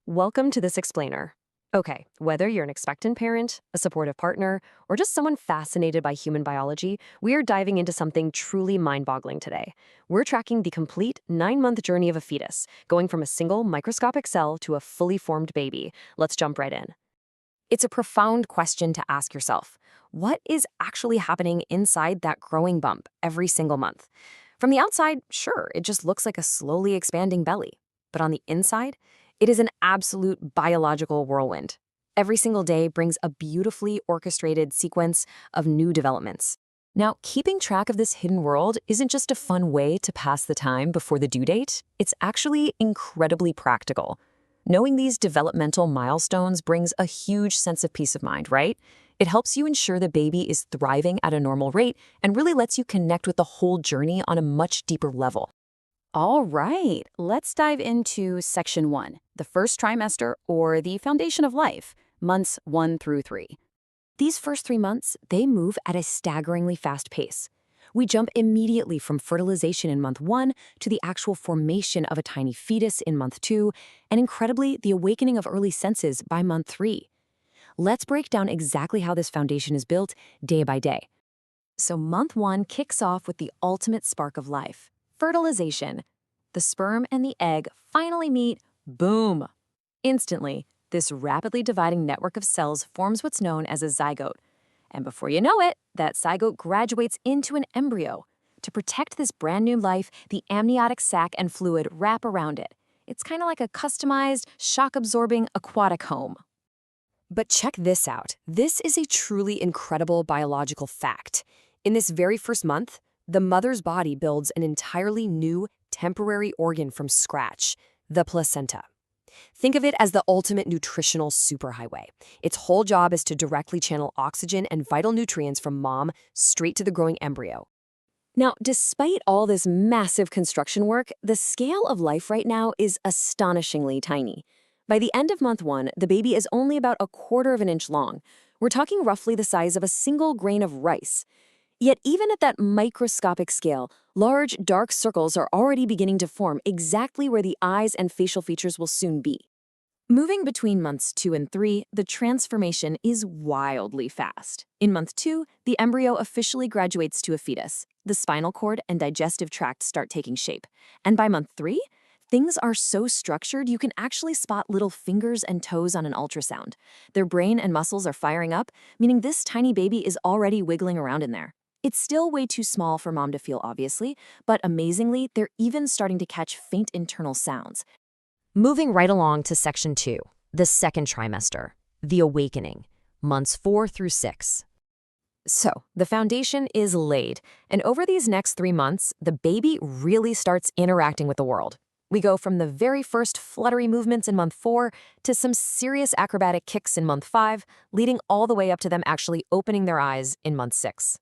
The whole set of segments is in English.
Welcome to This Explainer. Okay, whether you're an expectant parent, a supportive partner, or just someone fascinated by human biology, we're diving into something truly mind-boggling today. We're tracking the complete 9-month journey of a fetus, going from a single microscopic cell to a fully formed baby. Let's jump right in. It's a profound question to ask yourself. What is actually happening inside that growing bump every single month? From the outside, sure, it just looks like a slowly expanding belly. But on the inside, it is an absolute biological whirlwind. Every single day brings a beautifully orchestrated sequence of new developments. Now, keeping track of this hidden world isn't just a fun way to pass the time before the due date, it's actually incredibly practical. Knowing these developmental milestones brings a huge sense of peace of mind, right? It helps you ensure the baby is thriving at a normal rate and really lets you connect with the whole journey on a much deeper level. All right, let's dive into Section 1, the first trimester or the foundation of life, months 1 through 3. These first 3 months, they move at a staggeringly fast pace. We jump immediately from fertilization in month 1 to the actual formation of a tiny fetus in month 2, and incredibly, the awakening of early senses by month 3. Let's break down exactly how this foundation is built day by day. So month 1 kicks off with the ultimate spark of life, fertilization. The sperm and the egg finally meet, boom! Instantly, this rapidly dividing network of cells forms what's known as a zygote. And before you know it, that zygote graduates into an embryo. To protect this brand new life, the amniotic sac and fluid wrap around it. It's kind of like a customized, shock-absorbing aquatic home. But check this out. This is a truly incredible biological fact. In this very first month, the mother's body builds an entirely new, temporary organ from scratch, the placenta. Think of it as the ultimate nutritional superhighway. Its whole job is to directly channel oxygen and vital nutrients from mom straight to the growing embryo. Now, despite all this massive construction work, the scale of life right now is astonishingly tiny. By the end of month 1, the baby is only about 1/4 of an inch long. We're talking roughly the size of a single grain of rice. Yet even at that microscopic scale, large, dark circles are already beginning to form exactly where the eyes and facial features will soon be. Moving between months 2 and 3, the transformation is wildly fast. In month 2, the embryo officially graduates to a fetus. The spinal cord and digestive tract start taking shape. And by month 3, things are so structured you can actually spot little fingers and toes on an ultrasound. Their brain and muscles are firing up, meaning this tiny baby is already wiggling around in there. It's still way too small for mom to feel, obviously, but amazingly, they're even starting to catch faint internal sounds. Moving right along to Section 2, the second trimester, the awakening, months 4 through 6. So, the foundation is laid, and over these next 3 months, the baby really starts interacting with the world. We go from the very first fluttery movements in month 4 to some serious acrobatic kicks in month 5, leading all the way up to them actually opening their eyes in month 6.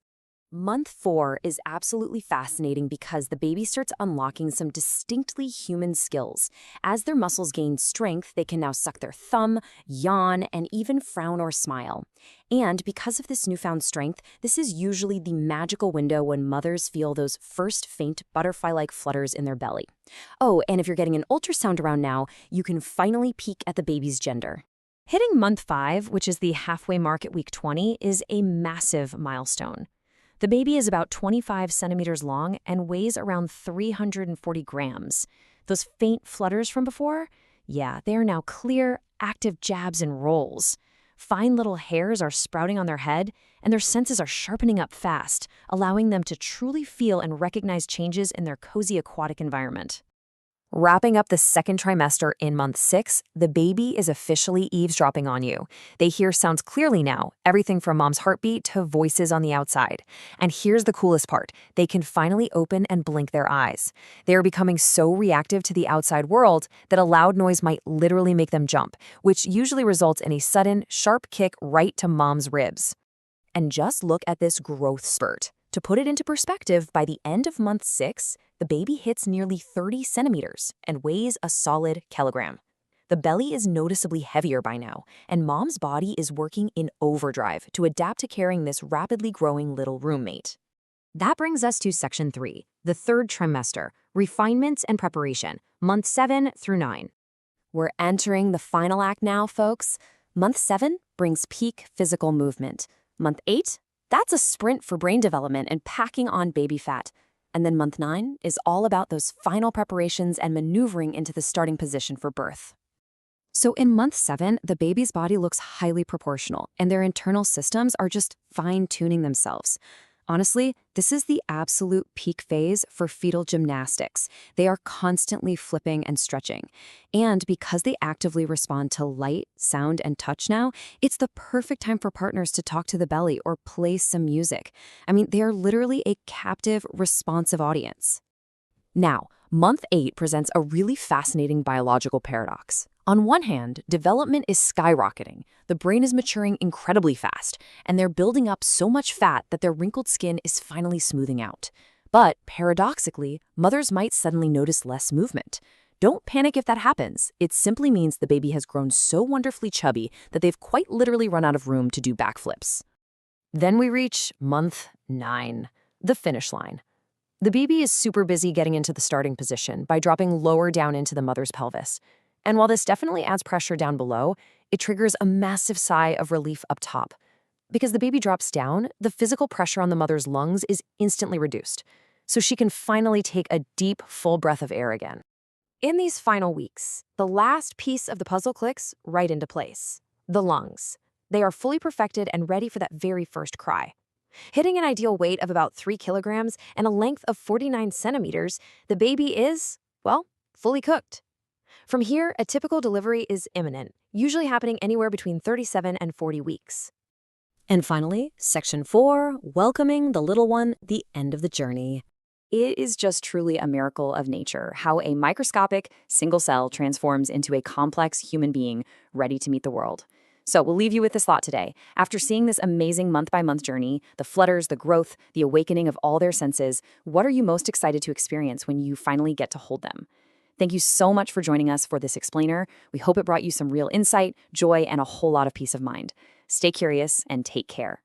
Month 4 is absolutely fascinating because the baby starts unlocking some distinctly human skills. As their muscles gain strength, they can now suck their thumb, yawn, and even frown or smile. And because of this newfound strength, this is usually the magical window when mothers feel those first faint butterfly-like flutters in their belly. Oh, and if you're getting an ultrasound around now, you can finally peek at the baby's gender. Hitting month 5, which is the halfway mark at week 20, is a massive milestone. The baby is about 25 centimeters long and weighs around 340 grams. Those faint flutters from before? Yeah, they are now clear, active jabs and rolls. Fine little hairs are sprouting on their head, and their senses are sharpening up fast, allowing them to truly feel and recognize changes in their cozy aquatic environment. Wrapping up the second trimester in month 6, the baby is officially eavesdropping on you. They hear sounds clearly now, everything from mom's heartbeat to voices on the outside. And here's the coolest part. They can finally open and blink their eyes. They are becoming so reactive to the outside world that a loud noise might literally make them jump, which usually results in a sudden, sharp kick right to mom's ribs. And just look at this growth spurt. To put it into perspective, by the end of month 6, the baby hits nearly 30 centimeters and weighs a solid kilogram. The belly is noticeably heavier by now, and mom's body is working in overdrive to adapt to carrying this rapidly growing little roommate. That brings us to Section 3, the third trimester, refinements and preparation, months 7 through 9. We're entering the final act now, folks. Month 7 brings peak physical movement. Month 8, that's a sprint for brain development and packing on baby fat. And then month 9 is all about those final preparations and maneuvering into the starting position for birth. So in month 7, the baby's body looks highly proportional, and their internal systems are just fine-tuning themselves. Honestly, this is the absolute peak phase for fetal gymnastics. They are constantly flipping and stretching. And because they actively respond to light, sound, and touch now, it's the perfect time for partners to talk to the belly or play some music. I mean, they are literally a captive, responsive audience. Now, month 8 presents a really fascinating biological paradox. On one hand, development is skyrocketing. The brain is maturing incredibly fast, and they're building up so much fat that their wrinkled skin is finally smoothing out. But paradoxically, mothers might suddenly notice less movement. Don't panic if that happens. It simply means the baby has grown so wonderfully chubby that they've quite literally run out of room to do backflips. Then we reach month 9, the finish line. The baby is super busy getting into the starting position by dropping lower down into the mother's pelvis. And while this definitely adds pressure down below, it triggers a massive sigh of relief up top. Because the baby drops down, the physical pressure on the mother's lungs is instantly reduced, so she can finally take a deep, full breath of air again. In these final weeks, the last piece of the puzzle clicks right into place: the lungs. They are fully perfected and ready for that very first cry. Hitting an ideal weight of about 3 kilograms and a length of 49 centimeters, the baby is, well, fully cooked. From here, a typical delivery is imminent, usually happening anywhere between 37 and 40 weeks. And finally, Section 4, welcoming the little one, the end of the journey. It is just truly a miracle of nature how a microscopic single cell transforms into a complex human being ready to meet the world. So we'll leave you with this thought today. After seeing this amazing month-by-month journey, the flutters, the growth, the awakening of all their senses, what are you most excited to experience when you finally get to hold them? Thank you so much for joining us for this explainer. We hope it brought you some real insight, joy, and a whole lot of peace of mind. Stay curious and take care.